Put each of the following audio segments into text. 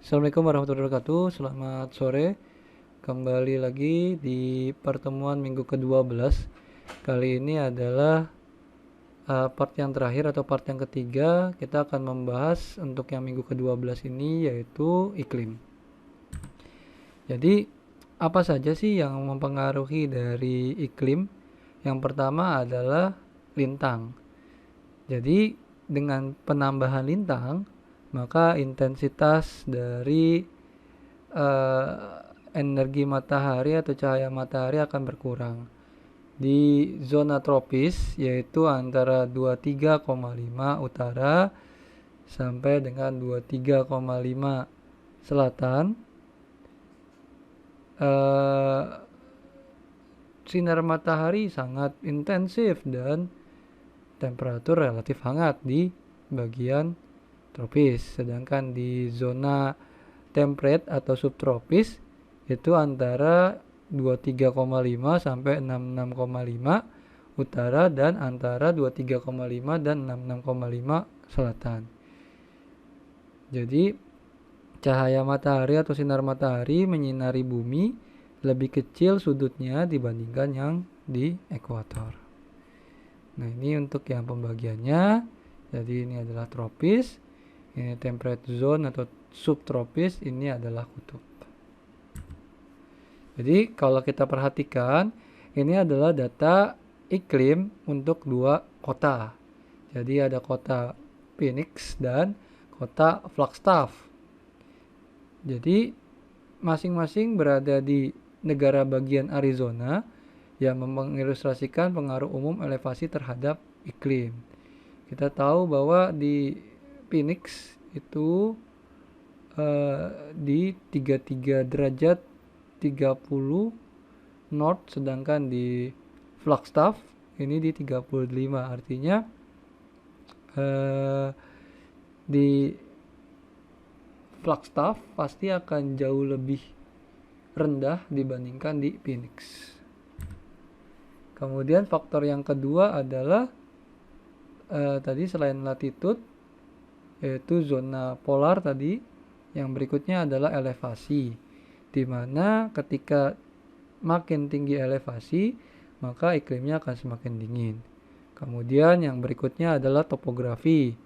Assalamualaikum warahmatullahi wabarakatuh. Selamat sore. Kembali lagi di pertemuan minggu ke-12. Kali ini adalah part yang terakhir atau part yang ketiga. Kita akan membahas untuk yang minggu ke-12 ini yaitu iklim. Jadi, apa saja sih yang mempengaruhi dari iklim? Yang pertama adalah lintang. Jadi, dengan penambahan lintang, maka intensitas dari energi matahari atau cahaya matahari akan berkurang. Di zona tropis yaitu antara 23,5 utara sampai dengan 23,5 selatan, sinar matahari sangat intensif dan temperatur relatif hangat di bagian tropis. Sedangkan di zona temperate atau subtropis itu antara 23,5 sampai 66,5 utara dan antara 23,5 dan 66,5 selatan. Jadi cahaya matahari atau sinar matahari menyinari bumi lebih kecil sudutnya dibandingkan yang di ekuator. Nah, ini untuk yang pembagiannya. Jadi ini adalah tropis, ini temperate zone atau subtropis, ini adalah kutub. Jadi kalau kita perhatikan, ini adalah data iklim untuk dua kota. Jadi ada kota Phoenix dan kota Flagstaff. Jadi masing-masing berada di negara bagian Arizona yang mengilustrasikan pengaruh umum elevasi terhadap iklim. Kita tahu bahwa di Phoenix itu di 33 derajat 30 north, sedangkan di Flagstaff ini di 35. Artinya di Flagstaff pasti akan jauh lebih rendah dibandingkan di Phoenix. Kemudian faktor yang kedua adalah tadi selain latitude yaitu zona polar tadi, yang berikutnya adalah elevasi, di mana ketika makin tinggi elevasi maka iklimnya akan semakin dingin. Kemudian yang berikutnya adalah topografi.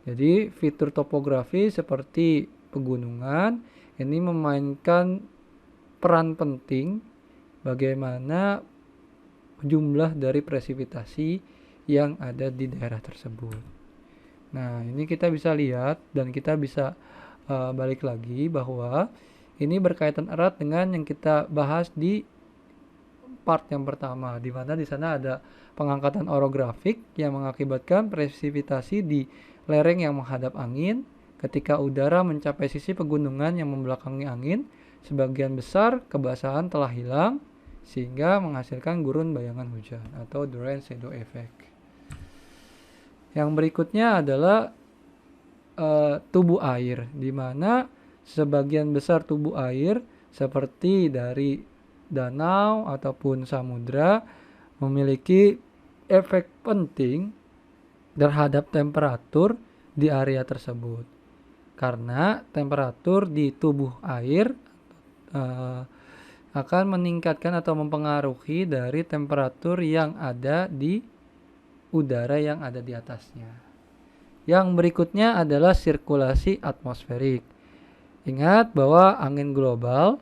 Jadi fitur topografi seperti pegunungan ini memainkan peran penting bagaimana jumlah dari presipitasi yang ada di daerah tersebut. Nah, ini kita bisa lihat dan kita bisa balik lagi bahwa ini berkaitan erat dengan yang kita bahas di part yang pertama, di mana di sana ada pengangkatan orografik yang mengakibatkan presipitasi di lereng yang menghadap angin. Ketika udara mencapai sisi pegunungan yang membelakangi angin, sebagian besar kebasahan telah hilang sehingga menghasilkan gurun bayangan hujan atau the rain shadow effect. Yang berikutnya adalah tubuh air, di mana sebagian besar tubuh air seperti dari danau ataupun samudra memiliki efek penting terhadap temperatur di area tersebut. Karena temperatur di tubuh air akan meningkatkan atau mempengaruhi dari temperatur yang ada di udara yang ada di atasnya. Yang berikutnya adalah sirkulasi atmosferik. Ingat bahwa angin global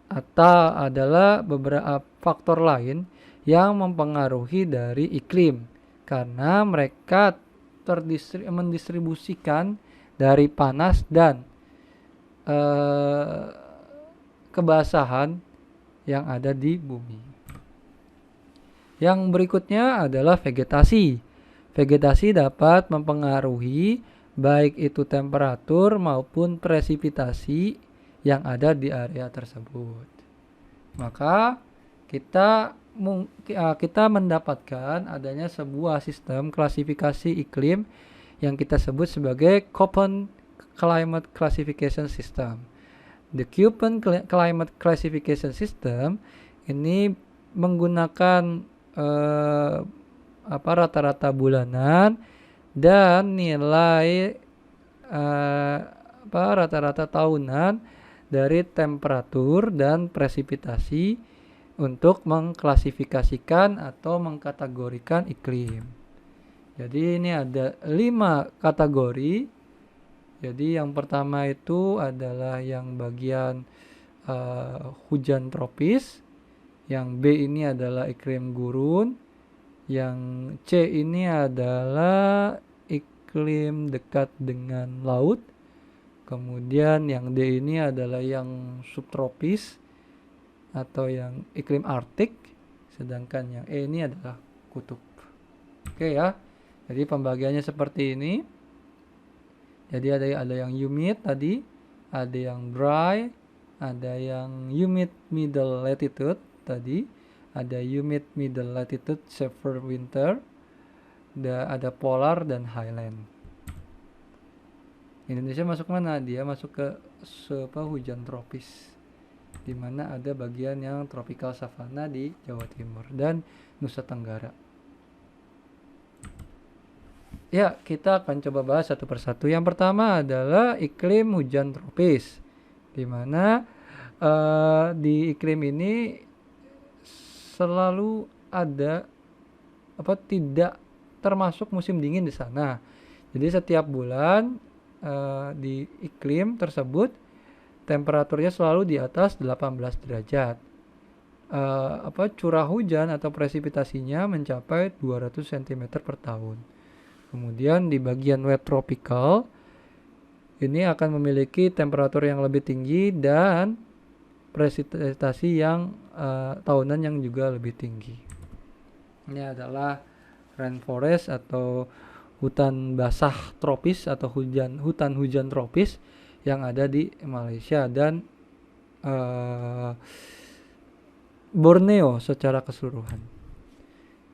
atau adalah beberapa faktor lain yang mempengaruhi dari iklim, karena mereka mendistribusikan dari panas dan kebasahan yang ada di bumi. Yang berikutnya adalah vegetasi. Vegetasi dapat mempengaruhi baik itu temperatur maupun presipitasi yang ada di area tersebut. Maka kita mendapatkan adanya sebuah sistem klasifikasi iklim yang kita sebut sebagai Köppen Climate Classification System. The Köppen Climate Classification System ini menggunakan rata-rata bulanan dan nilai rata-rata tahunan dari temperatur dan presipitasi untuk mengklasifikasikan atau mengkategorikan iklim. Jadi ini ada 5 kategori. Jadi yang pertama itu adalah yang bagian hujan tropis. Yang B ini adalah iklim gurun. Yang C ini adalah iklim dekat dengan laut. Kemudian yang D ini adalah yang subtropis atau yang iklim arktik. Sedangkan yang E ini adalah kutub. Oke ya. Jadi pembagiannya seperti ini. Jadi ada yang humid tadi, ada yang dry, ada yang humid middle latitude tadi, ada humid middle latitude severe winter, ada polar dan highland. Indonesia masuk mana? Dia masuk ke hujan tropis, di mana ada bagian yang tropical savanna di Jawa Timur dan Nusa Tenggara. Ya, kita akan coba bahas satu persatu. Yang pertama adalah iklim hujan tropis, di mana di iklim ini selalu ada tidak termasuk musim dingin di sana. Jadi setiap bulan di iklim tersebut temperaturnya selalu di atas 18 derajat. Curah hujan atau presipitasinya mencapai 200 cm per tahun. Kemudian di bagian wet tropical ini akan memiliki temperatur yang lebih tinggi dan presipitasi yang tahunan yang juga lebih tinggi. Ini adalah rainforest atau hutan basah tropis atau hutan hujan tropis yang ada di Malaysia dan Borneo secara keseluruhan.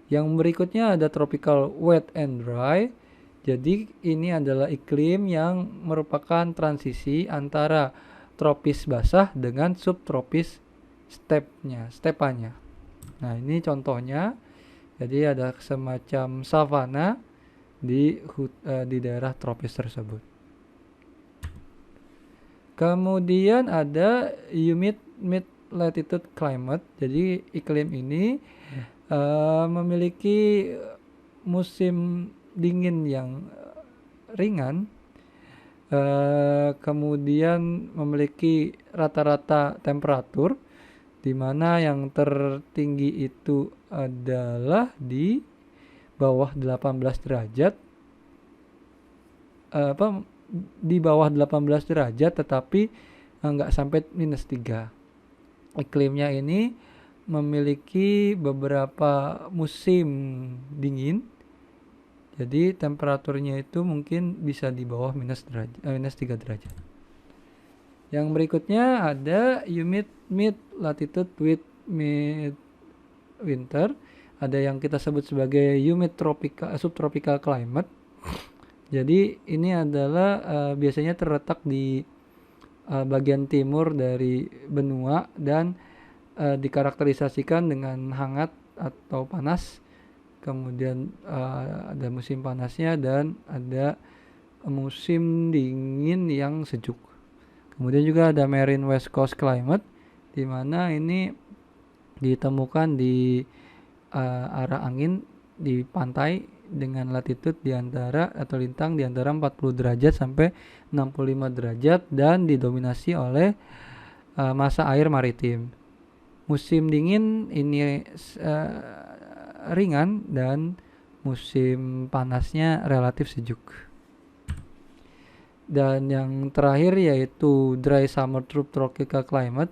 Yang berikutnya ada tropical wet and dry. Jadi ini adalah iklim yang merupakan transisi antara tropis basah dengan subtropis stepanya. Nah, ini contohnya. Jadi ada semacam savana di daerah tropis tersebut. Kemudian ada humid mid latitude climate. Jadi iklim ini memiliki musim dingin yang ringan, kemudian memiliki rata-rata temperatur di mana yang tertinggi itu adalah di bawah 18 derajat, di bawah 18 derajat tetapi nggak sampai -3. Iklimnya ini memiliki beberapa musim dingin, jadi temperaturnya itu mungkin bisa di bawah -3 derajat. Yang berikutnya ada humid mid latitude with mid winter, ada yang kita sebut sebagai humid subtropical climate. Jadi ini adalah biasanya terletak di bagian timur dari benua dan dikarakterisasikan dengan hangat atau panas. Kemudian ada musim panasnya dan ada musim dingin yang sejuk. Kemudian juga ada marine west coast climate, di mana ini ditemukan di arah angin di pantai dengan latitude di antara atau lintang di antara 40 derajat sampai 65 derajat dan didominasi oleh massa air maritim. Musim dingin ini ringan dan musim panasnya relatif sejuk. Dan yang terakhir yaitu dry summer tropical climate,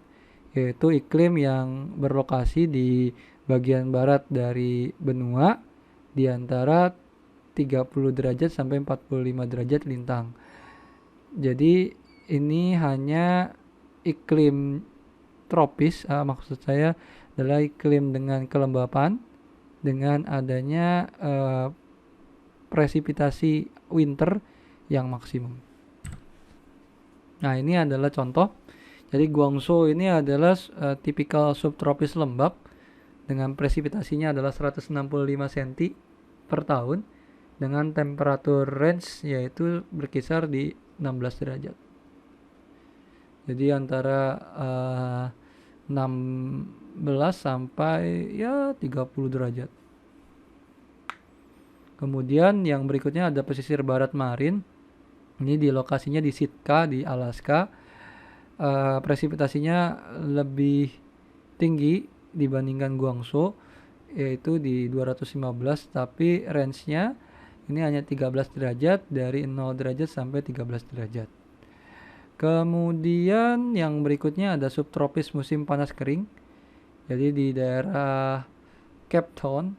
yaitu iklim yang berlokasi di bagian barat dari benua di antara 30 derajat sampai 45 derajat lintang. Jadi ini hanya iklim tropis, maksud saya adalah iklim dengan kelembapan dengan adanya presipitasi winter yang maksimum. Nah, ini adalah contoh. Jadi Guangzhou ini adalah tipikal subtropis lembab dengan presipitasinya adalah 165 cm per tahun dengan temperatur range yaitu berkisar di 16 derajat. Jadi antara 16 sampai ya 30 derajat. Kemudian yang berikutnya ada pesisir barat Marin. Ini di lokasinya di Sitka di Alaska. Presipitasinya lebih tinggi dibandingkan Guangzhou, yaitu di 215, tapi range-nya ini hanya 13 derajat, dari 0 derajat sampai 13 derajat. Kemudian yang berikutnya ada subtropis musim panas kering. Jadi di daerah Cape Town.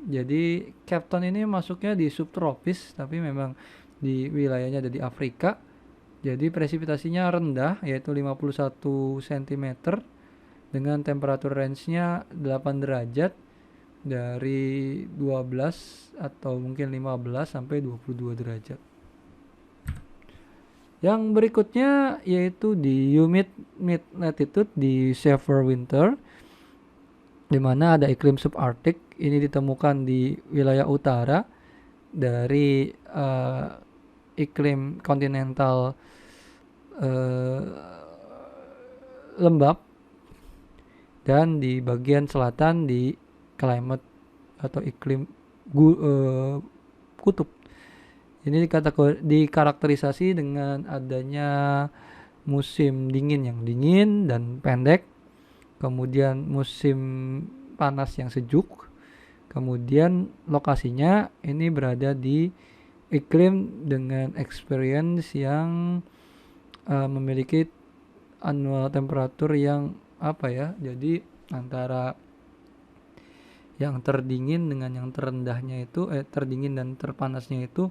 Jadi Cape Town ini masuknya di subtropis, tapi memang di wilayahnya ada di Afrika. Jadi presipitasinya rendah, yaitu 51 cm dengan temperatur range-nya 8 derajat, dari 12 atau mungkin 15 sampai 22 derajat. Yang berikutnya yaitu di humid mid latitude di severe winter, di mana ada iklim subarctic. Ini ditemukan di wilayah utara dari iklim kontinental lembab, dan di bagian selatan di climate atau iklim kutub. Ini dikarakterisasi dengan adanya musim dingin yang dingin dan pendek, kemudian musim panas yang sejuk, kemudian lokasinya ini berada di iklim dengan experience yang memiliki annual temperatur yang jadi antara yang terdingin dengan yang terendahnya itu terdingin dan terpanasnya itu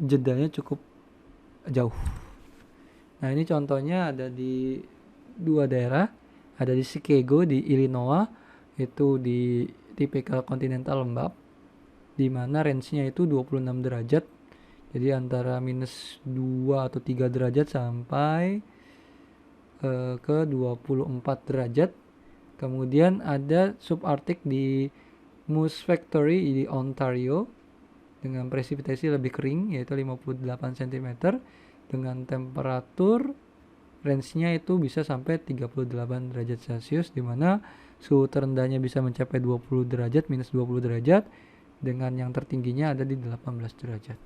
jedanya cukup jauh. Nah, ini contohnya ada di dua daerah, ada di Chicago di Illinois, itu di tipikal kontinental lembab, di mana range-nya itu 26 derajat. Jadi antara minus 2 atau 3 derajat sampai ke 24 derajat. Kemudian ada subarctic di Moose Factory di Ontario dengan presipitasi lebih kering, yaitu 58 cm dengan temperatur range-nya itu bisa sampai 38 derajat Celcius, di mana suhu terendahnya bisa mencapai 20 derajat, minus 20 derajat, dengan yang tertingginya ada di 18 derajat.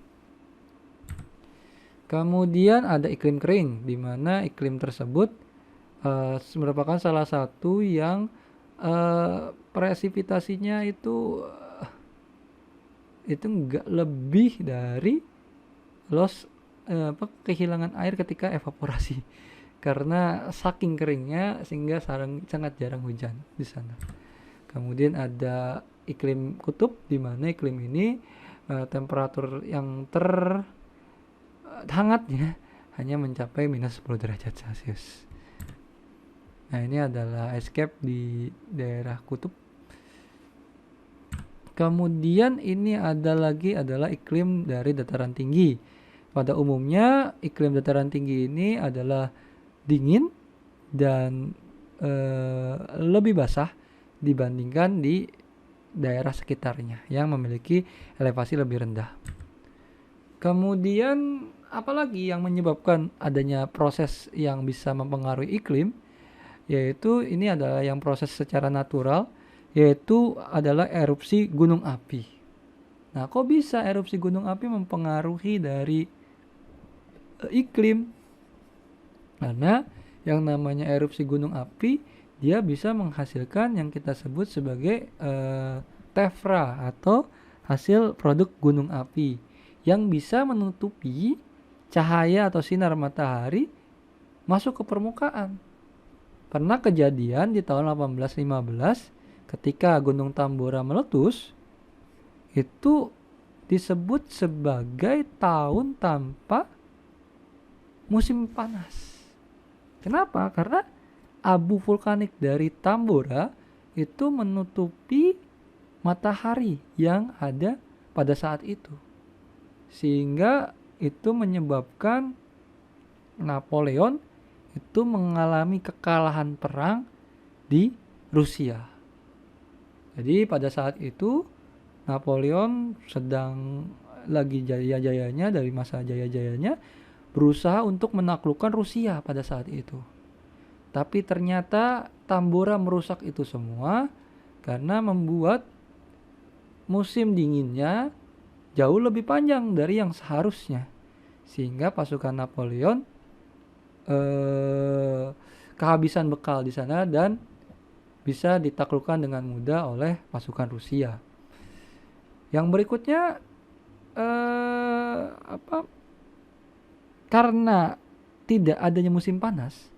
Kemudian ada iklim kering, di mana iklim tersebut merupakan salah satu yang presipitasinya itu enggak lebih dari kehilangan air ketika evaporasi, karena saking keringnya sehingga sangat jarang hujan di sana. Kemudian ada iklim kutub, di mana iklim ini temperatur yang terhangatnya hanya mencapai minus 10 derajat Celcius. Nah, ini adalah escape di daerah kutub. Kemudian ini adalah iklim dari dataran tinggi. Pada umumnya iklim dataran tinggi ini adalah dingin dan lebih basah dibandingkan di daerah sekitarnya yang memiliki elevasi lebih rendah. Kemudian apalagi yang menyebabkan adanya proses yang bisa mempengaruhi iklim, yaitu ini adalah yang proses secara natural, yaitu adalah erupsi gunung api. Nah, kok bisa erupsi gunung api mempengaruhi dari iklim? Karena yang namanya erupsi gunung api, dia bisa menghasilkan yang kita sebut sebagai tephra atau hasil produk gunung api yang bisa menutupi cahaya atau sinar matahari masuk ke permukaan. Pernah kejadian di tahun 1815 ketika Gunung Tambora meletus, itu disebut sebagai tahun tanpa musim panas. Kenapa? Karena abu vulkanik dari Tambora itu menutupi matahari yang ada pada saat itu, sehingga itu menyebabkan Napoleon itu mengalami kekalahan perang di Rusia. Jadi pada saat itu Napoleon sedang lagi jaya-jayanya, dari masa jaya-jayanya, berusaha untuk menaklukkan Rusia pada saat itu. Tapi ternyata Tambora merusak itu semua karena membuat musim dinginnya jauh lebih panjang dari yang seharusnya. Sehingga pasukan Napoleon kehabisan bekal di sana dan bisa ditaklukkan dengan mudah oleh pasukan Rusia. Yang berikutnya karena tidak adanya musim panas,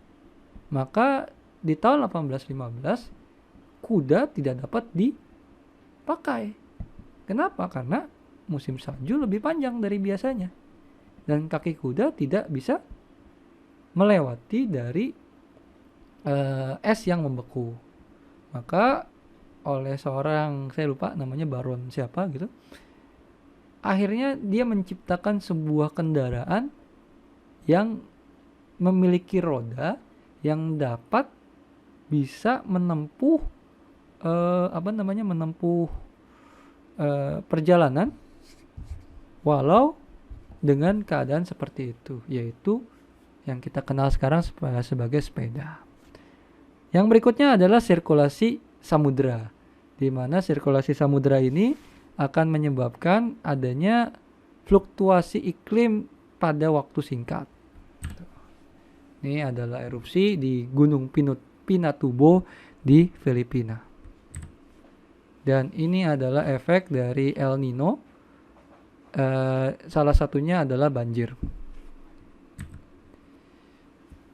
maka di tahun 1815 kuda tidak dapat dipakai. Kenapa? Karena musim salju lebih panjang dari biasanya dan kaki kuda tidak bisa melewati dari es yang membeku. Maka oleh seorang, saya lupa namanya, baron siapa gitu, akhirnya dia menciptakan sebuah kendaraan yang memiliki roda yang dapat bisa menempuh perjalanan walau dengan keadaan seperti itu, yaitu yang kita kenal sekarang sebagai sepeda. Yang berikutnya adalah sirkulasi samudra, di mana sirkulasi samudra ini akan menyebabkan adanya fluktuasi iklim pada waktu singkat. Ini adalah erupsi di Gunung Pinatubo di Filipina. Dan ini adalah efek dari El Nino. Salah satunya adalah banjir.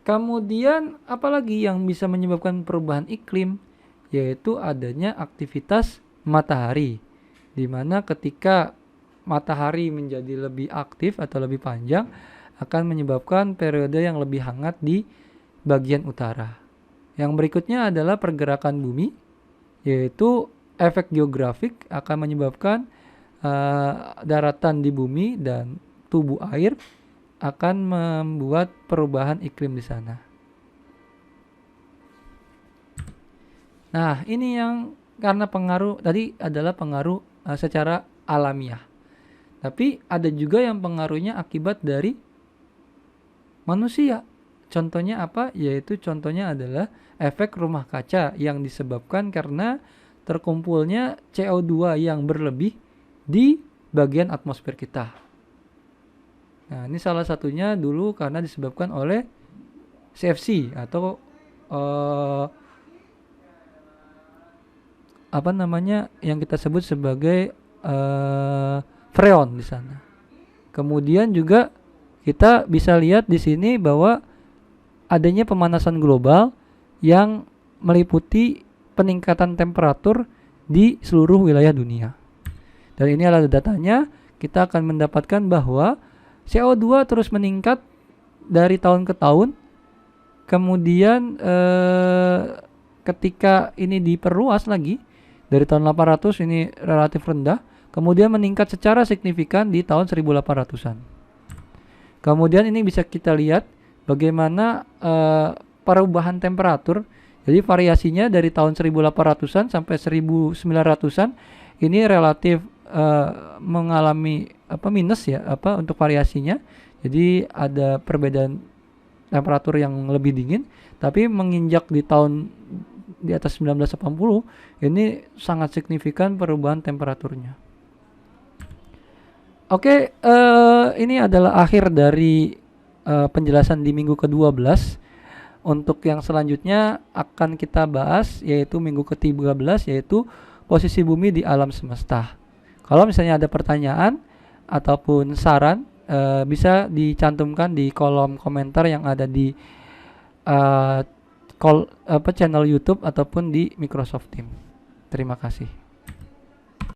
Kemudian apalagi yang bisa menyebabkan perubahan iklim, yaitu adanya aktivitas matahari, di mana ketika matahari menjadi lebih aktif atau lebih panjang akan menyebabkan periode yang lebih hangat di bagian utara. Yang berikutnya adalah pergerakan bumi, yaitu efek geografik akan menyebabkan daratan di bumi dan tubuh air akan membuat perubahan iklim di sana. Nah, ini yang karena pengaruh tadi adalah pengaruh secara alamiah. Tapi ada juga yang pengaruhnya akibat dari manusia. Contohnya apa? Yaitu contohnya adalah efek rumah kaca yang disebabkan karena terkumpulnya CO2 yang berlebih di bagian atmosfer kita. Nah, ini salah satunya dulu karena disebabkan oleh CFC atau yang kita sebut sebagai freon di sana. Kemudian juga kita bisa lihat di sini bahwa adanya pemanasan global yang meliputi peningkatan temperatur di seluruh wilayah dunia. Dan ini adalah datanya, kita akan mendapatkan bahwa CO2 terus meningkat dari tahun ke tahun. Kemudian ketika ini diperluas lagi dari tahun 800 ini relatif rendah, kemudian meningkat secara signifikan di tahun 1800-an. Kemudian ini bisa kita lihat bagaimana perubahan temperatur. Jadi variasinya dari tahun 1800-an sampai 1900-an ini relatif mengalami minus ya untuk variasinya. Jadi ada perbedaan temperatur yang lebih dingin, tapi menginjak di tahun di atas 1980 ini sangat signifikan perubahan temperaturnya. Oke, ini adalah akhir dari penjelasan di minggu ke-12. Untuk yang selanjutnya akan kita bahas yaitu minggu ke-13, yaitu posisi bumi di alam semesta. Kalau misalnya ada pertanyaan ataupun saran, bisa dicantumkan di kolom komentar yang ada di channel YouTube ataupun di Microsoft Teams. Terima kasih.